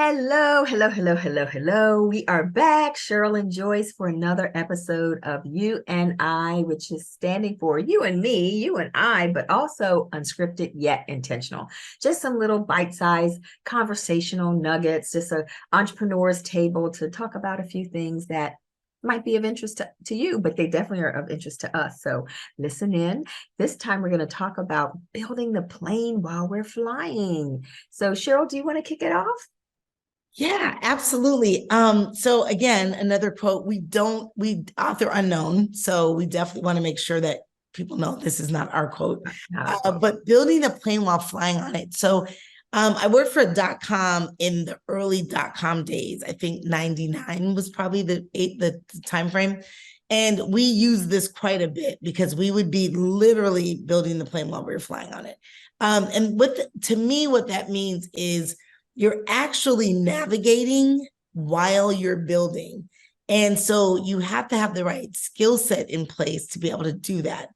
Hello, hello, hello, hello, hello. We are back, Cheryl and Joyce, for another episode of You and I, which is standing for you and me, you and I, but also unscripted yet intentional. Just some little bite-sized conversational nuggets, just a entrepreneur's table to talk about a few things that might be of interest to you, but they definitely are of interest to us. So listen in. This time we're going to talk about building the plane while we're flying. So Cheryl, do you want to kick it off? Yeah, absolutely. So again, another quote, we author unknown. So we definitely want to make sure that people know this is not our quote. Not our quote. But building a plane while flying on it. So I worked for .com in the early .com days. I think 99 was probably the time frame. And we used this quite a bit because we would be literally building the plane while we were flying on it. To me, what that means is you're actually navigating while you're building. And so you have to have the right skill set in place to be able to do that.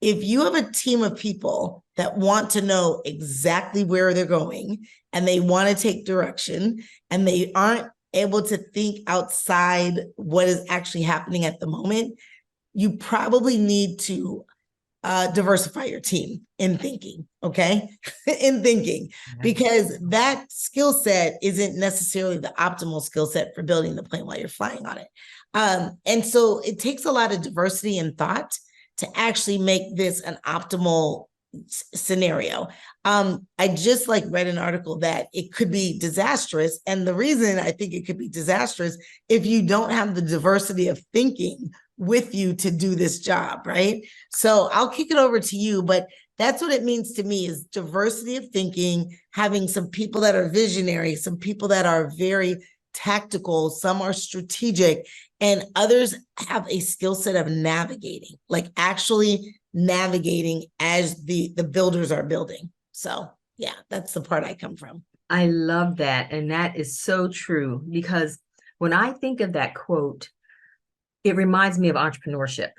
If you have a team of people that want to know exactly where they're going and they want to take direction and they aren't able to think outside what is actually happening at the moment, you probably need to diversify your team in thinking, okay? In thinking, because that skill set isn't necessarily the optimal skill set for building the plane while you're flying on it. And so it takes a lot of diversity and thought to actually make this an optimal scenario. I just read an article that it could be disastrous. And the reason I think it could be disastrous if you don't have the diversity of thinking with you to do this job, right? So I'll kick it over to you, but that's what it means to me is diversity of thinking, having some people that are visionary, some people that are very tactical, some are strategic, and others have a skill set of navigating, like actually navigating as the builders are building. So yeah, that's the part I come from. I love that. And that is so true because when I think of that quote, it reminds me of entrepreneurship.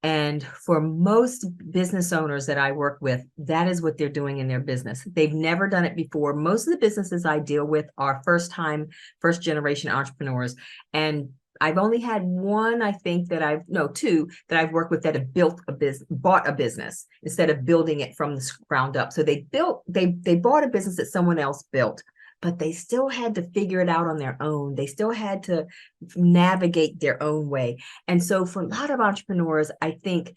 And for most business owners that I work with, that is what they're doing in their business. They've never done it before. Most of the businesses I deal with are first generation entrepreneurs. And I've only had one, I think two that I've worked with that have bought a business instead of building it from the ground up. So they bought a business that someone else built, but they still had to figure it out on their own. They still had to navigate their own way. And so for a lot of entrepreneurs, I think,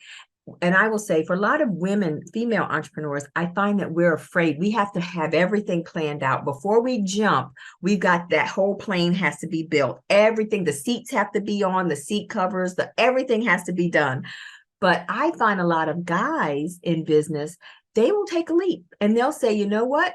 and I will say for a lot of women, female entrepreneurs, I find that we're afraid. We have to have everything planned out before we jump. We've got that whole plane has to be built. Everything, the seats have to be on, the seat covers, everything has to be done. But I find a lot of guys in business, they will take a leap and they'll say, you know what?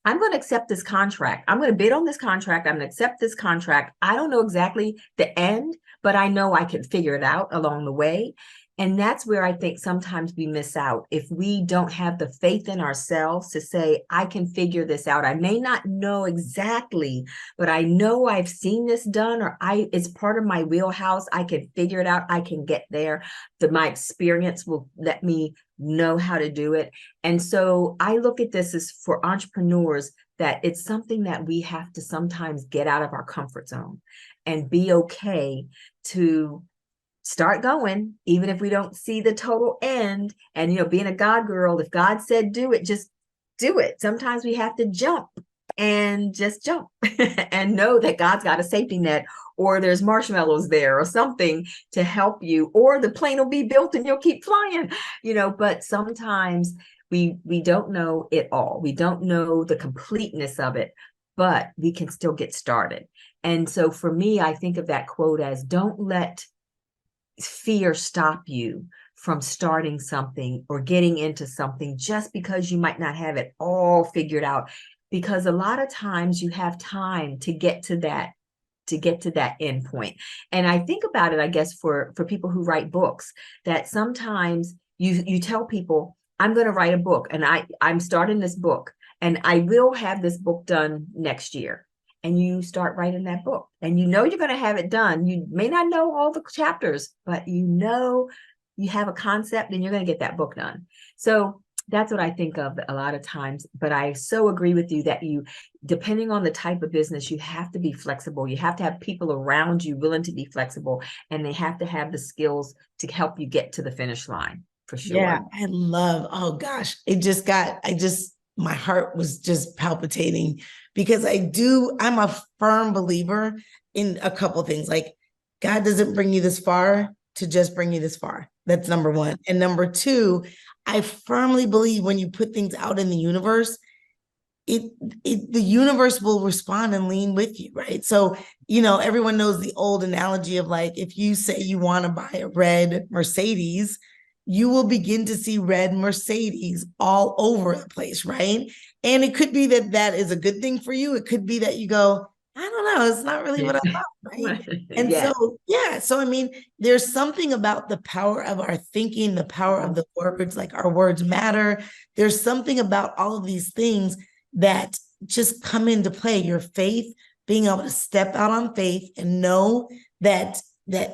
I'm going to accept this contract. I'm going to bid on this contract. I'm going to accept this contract. I don't know exactly the end, but I know I can figure it out along the way. And that's where I think sometimes we miss out. If we don't have the faith in ourselves to say, I can figure this out. I may not know exactly, but I know I've seen this done, or it's part of my wheelhouse. I can figure it out. I can get there. My experience will let me know how to do it. And so I look at this as for entrepreneurs that it's something that we have to sometimes get out of our comfort zone and be okay to start going, even if we don't see the total end. And, being a God girl, if God said do it, just do it. Sometimes we have to jump and just jump and know that God's got a safety net, or there's marshmallows there or something to help you, or the plane will be built and you'll keep flying, but sometimes we don't know it all. We don't know the completeness of it, but we can still get started. And so for me, I think of that quote as don't let fear stop you from starting something or getting into something just because you might not have it all figured out, because a lot of times you have time to get to that end point. And I think about it, I guess, for people who write books, that sometimes you tell people, I'm going to write a book and I'm starting this book and I will have this book done next year. And you start writing that book and you're going to have it done. You may not know all the chapters, but you have a concept and you're going to get that book done. So that's what I think of a lot of times. But I so agree with you that depending on the type of business, you have to be flexible. You have to have people around you willing to be flexible, and they have to have the skills to help you get to the finish line, for Yeah, sure. oh gosh, my heart was just palpitating because I'm a firm believer in a couple things. Like, God doesn't bring you this far to just bring you this far. That's number one. And number two, I firmly believe when you put things out in the universe, it the universe will respond and lean with you, right? So, everyone knows the old analogy of, like, if you say you want to buy a red Mercedes, you will begin to see red Mercedes all over the place, right? And it could be that that is a good thing for you. It could be that you go, I don't know, it's not really what I want, right? And Yeah. so, yeah, so I mean, there's something about the power of our thinking, the power of the words, like our words matter. There's something about all of these things that just come into play. Your faith, being able to step out on faith and know that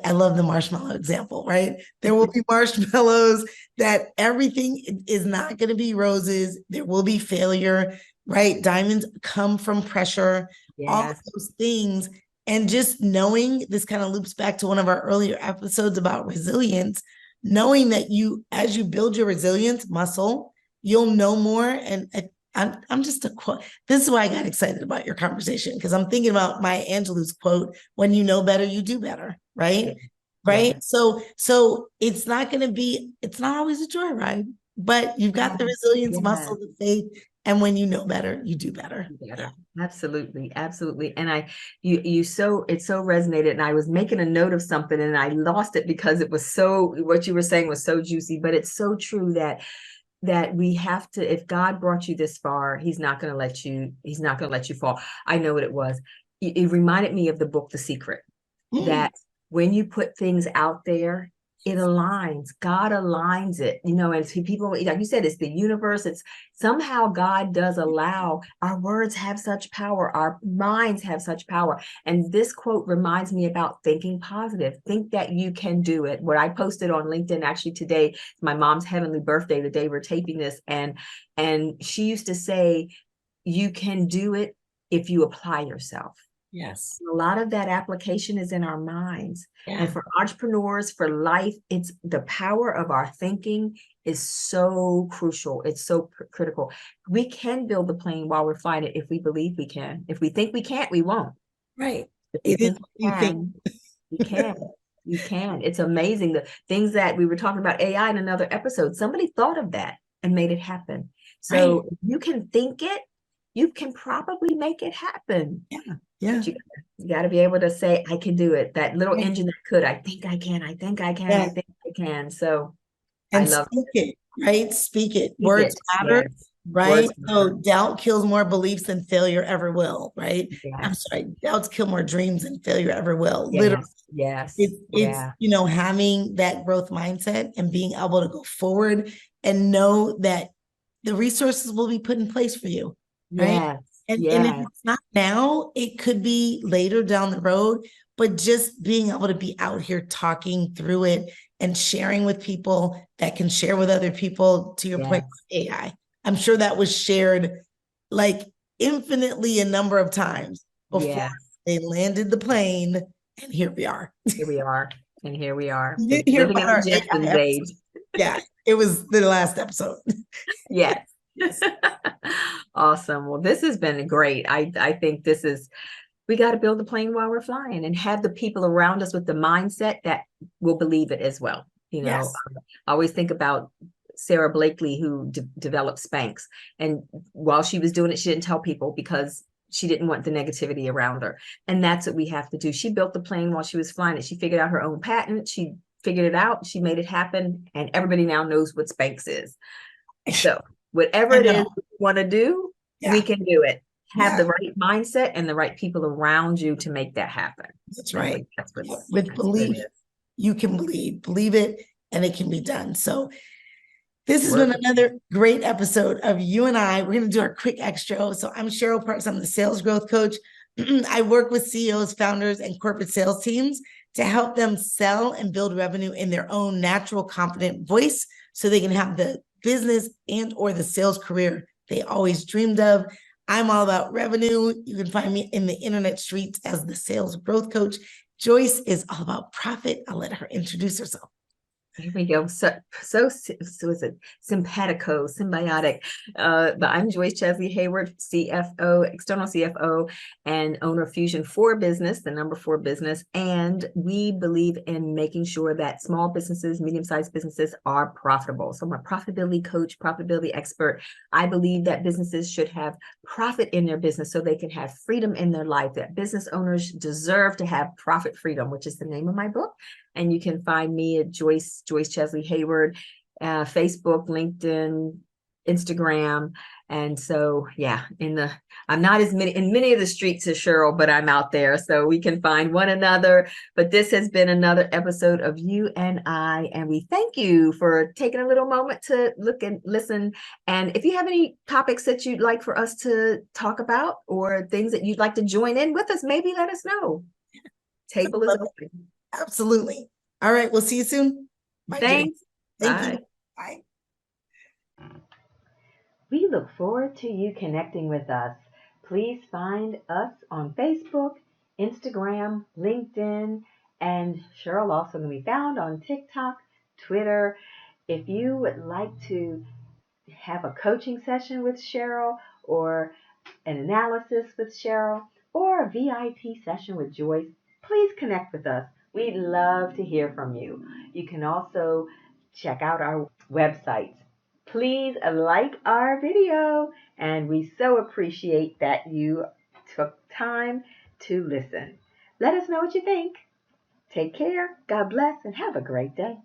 I love the marshmallow example, right? There will be marshmallows, that everything is not going to be roses. There will be failure, right? Diamonds come from pressure, all of Yes. those things. And just knowing, this kind of loops back to one of our earlier episodes about resilience, knowing that as you build your resilience muscle, you'll know more. And I'm just a quote. This is why I got excited about your conversation, because I'm thinking about Maya Angelou's quote, when you know better, you do better, right? Yeah. Right. Yeah. So it's not always a joyride, but you've got the resilience Yeah. muscle, the faith. And when you know better, you do better. Better. Absolutely. Absolutely. And it so resonated, and I was making a note of something and I lost it because what you were saying was so juicy, but it's so true that we have to, if God brought you this far, he's not going to let you fall. I know what it was. It reminded me of the book, The Secret, that when you put things out there, it aligns. God aligns it, and people, like you said, it's the universe. It's somehow God does allow. Our words have such power. Our minds have such power. And this quote reminds me about thinking positive. Think that you can do it. What I posted on LinkedIn actually today, my mom's heavenly birthday, the day we're taping this. And she used to say, you can do it if you apply yourself. Yes. A lot of that application is in our minds. Yeah. And for entrepreneurs, for life, it's the power of our thinking is so crucial. It's so critical. We can build the plane while we're flying it if we believe we can. If we think we can't, we won't. Right. If we It is think what we you think. can, we can. You can. It's amazing. The things that we were talking about AI in another episode, somebody thought of that and made it happen. So Right. if you can think it, you can probably make it happen. Yeah. Yeah. But you got to be able to say, I can do it. That little Right. engine that could, I think I can, I think I can, Yeah. I think I can. So I And love speak it, right? Speak it. speak Words it. matter, Yes. right? Words So matter. doubt kills more beliefs than failure ever will, right? I'm Yes. sorry, doubts kill more dreams than failure ever will. Literally. Yes. Yes. It's Yeah. having that growth mindset and being able to go forward and know that the resources will be put in place for you, right? Yes. And if Yes. it's not now, it could be later down the road. But just being able to be out here talking through it and sharing with people that can share with other people, to your point, Yes. AI. I'm sure that was shared like infinitely a number of times before Yes. they landed the plane, and here we are. Here we are. And here we are. You didn't hear Living about in the our AI Jetsons age. episode. Yeah, it was the last episode. Yes. Yes. Awesome. Well, this has been great. I think we got to build the plane while we're flying and have the people around us with the mindset that will believe it as well. Yes. I always think about Sarah Blakely, who developed Spanx. And while she was doing it, she didn't tell people because she didn't want the negativity around her. And that's what we have to do. She built the plane while she was flying it. She figured out her own patent. She figured it out. She made it happen. And everybody now knows what Spanx is. So whatever it is you want to do, we can do it. Have the right mindset and the right people around you to make that happen. That's right. With belief, you can believe it, and it can be done. So this has been another great episode of You and I. We're going to do our quick extra. So I'm Cheryl Parks. I'm the sales growth coach. I work with CEOs, founders, and corporate sales teams to help them sell and build revenue in their own natural, confident voice so they can have the business and or the sales career they always dreamed of. I'm all about revenue. You can find me in the internet streets as the sales growth coach. Joyce is all about profit. I'll let her introduce herself. Here we go. So is it simpatico, symbiotic? But I'm Joyce Chesley Hayward, CFO, external CFO, and owner of Fusion 4 Business, the number 4 business. And we believe in making sure that small businesses, medium-sized businesses are profitable. So I'm a profitability coach, profitability expert. I believe that businesses should have profit in their business so they can have freedom in their life, that business owners deserve to have profit freedom, which is the name of my book. And you can find me at Joyce Chesley Hayward, Facebook, LinkedIn, Instagram. And so, yeah, I'm not in many of the streets as Cheryl, but I'm out there, so we can find one another. But this has been another episode of You and I, and we thank you for taking a little moment to look and listen. And if you have any topics that you'd like for us to talk about or things that you'd like to join in with us, maybe let us know. Table is open. Absolutely. All right. We'll see you soon. Bye, thanks. Thank Bye. you. Bye. We look forward to you connecting with us. Please find us on Facebook, Instagram, LinkedIn, and Cheryl also can be found on TikTok, Twitter. If you would like to have a coaching session with Cheryl or an analysis with Cheryl or a VIP session with Joyce, please connect with us. We'd love to hear from you. You can also check out our websites. Please like our video, and we so appreciate that you took time to listen. Let us know what you think. Take care, God bless, and have a great day.